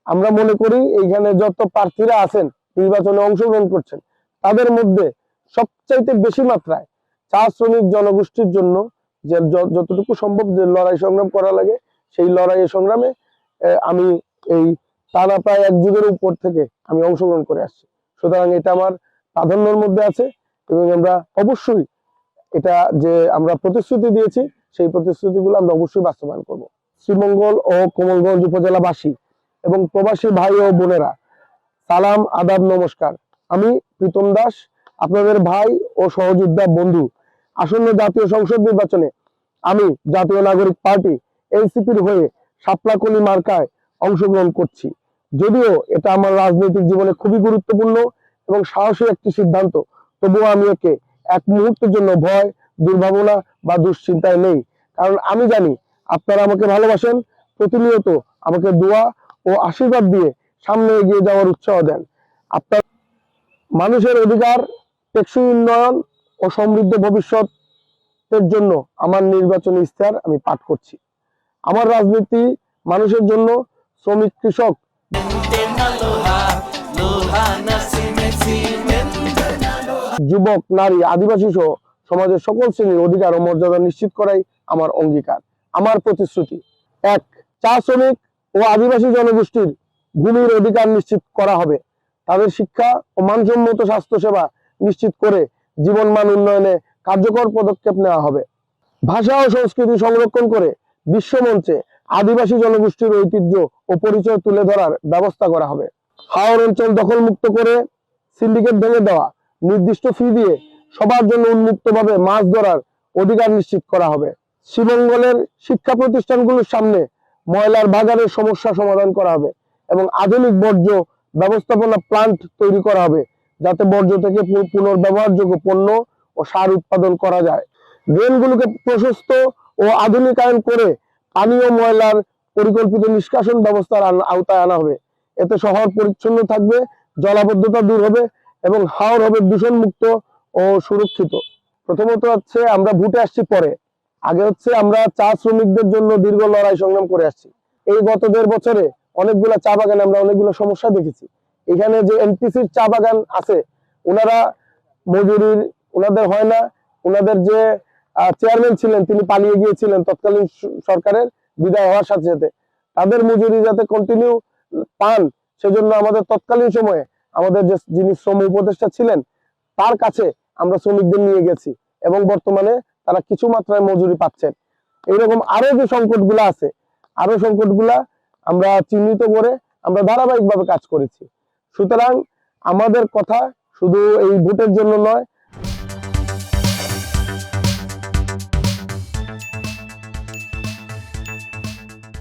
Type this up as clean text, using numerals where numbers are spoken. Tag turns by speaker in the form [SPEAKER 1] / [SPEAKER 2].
[SPEAKER 1] আমরা মনে করি এইখানে যত প্রার্থীরা আছেন নির্বাচনে অংশগ্রহণ করছেন তাদের মধ্যে সবচাইতে বেশি মাত্রায় চা শ্রমিক জনগোষ্ঠীর জন্য যে যতটুকু সম্ভব যে লড়াই সংগ্রাম করা লাগে সেই লড়াই সংগ্রামে আমি এই টানা প্রায় এক যুগের উপর থেকে আমি অংশগ্রহণ করে আসছি। সুতরাং এটা আমার প্রাধান্যের মধ্যে আছে এবং আমরা অবশ্যই এটা যে আমরা প্রতিশ্রুতি দিয়েছি সেই প্রতিশ্রুতিগুলো আমরা অবশ্যই বাস্তবায়ন করব। শ্রীমঙ্গল ও কোমলগঞ্জ উপজেলাবাসী এবং প্রবাসী ভাই ও বোনেরা, সালাম, আদাব, নমস্কার। আমি প্রীতম দাস, আপনাদের ভাই ও সহযোদ্ধা বন্ধু। আসন্ন জাতীয় সংসদ নির্বাচনে আমি জাতীয় নাগরিক পার্টি এনসিপির হয়ে শাপলাকলি মার্কায় অংশগ্রহণ করছি। যদিও এটা আমার রাজনৈতিক জীবনে খুবই গুরুত্বপূর্ণ এবং সাহসী একটি সিদ্ধান্ত, তবুও আমি একে এক মুহূর্তের জন্য ভয়, দুর্ভাবনা বা দুশ্চিন্তায় নেই। কারণ আমি জানি আপনারা আমাকে ভালোবাসেন, প্রতিনিয়ত আমাকে দোয়া ও আশীর্বাদ দিয়ে সামনে এগিয়ে যাওয়ার উৎসাহ দেন। আপনার মানুষের অধিকার, টেকসই উন্নয়ন ও সমৃদ্ধ ভবিষ্যতের জন্য আমার নির্বাচনী ইশতেহার আমি পাঠ করছি। আমার রাজনীতি মানুষের জন্য, শ্রমিক, কৃষক, যুবক, নারী, আদিবাসী সহ সমাজের সকল শ্রেণীর অধিকার ও মর্যাদা নিশ্চিত করাই আমার অঙ্গীকার। আমার প্রতিশ্রুতি: ১. চা শ্রমিক ও আদিবাসী জনগোষ্ঠীর ভূমির অধিকার নিশ্চিত করা হবে। তাদের শিক্ষা ও মানসম্মত স্বাস্থ্যসেবা নিশ্চিত করে জীবনমান উন্নয়নে কার্যকর পদক্ষেপ নেওয়া হবে। ভাষা ও সংস্কৃতি সংরক্ষণ করে বিশ্বমঞ্চে আদিবাসী জনগোষ্ঠীর ঐতিহ্য ও পরিচয় তুলে ধরার ব্যবস্থা করা হবে। হাওর অঞ্চল দখলমুক্ত করে সিন্ডিকেট ভেঙে দেওয়া, নির্দিষ্ট ফি দিয়ে সবার জন্য উন্মুক্তভাবে মাছ ধরার অধিকার নিশ্চিত করা হবে। শ্রীমঙ্গলের শিক্ষা প্রতিষ্ঠানগুলোর সামনে ময়লার বাজারের সমস্যা সমাধান করা হবে এবং আধুনিক বর্জ্য ব্যবস্থাপনা প্লান্ট তৈরি করা হবে, যাতে বর্জ্য থেকে পুনর্ব্যবহারযোগ্য পণ্য ও সার উৎপাদন করা যায়। ড্রেনগুলোকে প্রশস্ত ও আধুনিকায়ন করে পানীয় ময়লার পরিকল্পিত নিষ্কাশন ব্যবস্থার আওতায় আনা হবে। এতে শহর পরিচ্ছন্ন থাকবে, জলাবদ্ধতা দূর হবে এবং হাওর হবে দূষণ মুক্ত ও সুরক্ষিত। প্রথমত হচ্ছে আমরা ভোটে আসছি পরে, আগে হচ্ছে আমরা চা শ্রমিকদের জন্য দীর্ঘ লড়াই সংগ্রাম করে আসছি। এই গত 1.5 বছরে অনেকগুলো চা বাগানে আমরা অনেকগুলো সমস্যা দেখেছি। এখানে যে এনটিসির চা বাগান আছে, ওনারা মজুরির ওনাদের হয় না, ওনাদের যে চেয়ারম্যান ছিলেন তিনি পালিয়ে গিয়েছিলেন তৎকালীন সরকারের বিদায় হওয়ার সাথে সাথে। তাদের মজুরি যাতে কন্টিনিউ পান সেজন্য আমাদের তৎকালীন সময়ে আমাদের যে যিনি শ্রম উপদেষ্টা ছিলেন তার কাছে আমরা শ্রমিকদের নিয়ে গেছি এবং বর্তমানে তারা কিছু মাত্রায় মজুরি পাচ্ছেন। এইরকম আরো যে সংকটগুলা আছে, আরো সংকটগুলা আমরা চিহ্নিত করে আমরা ধারাবাহিকভাবে কাজ করেছি। সুতরাং আমাদের কথা শুধু এই ভোটের জন্য নয়,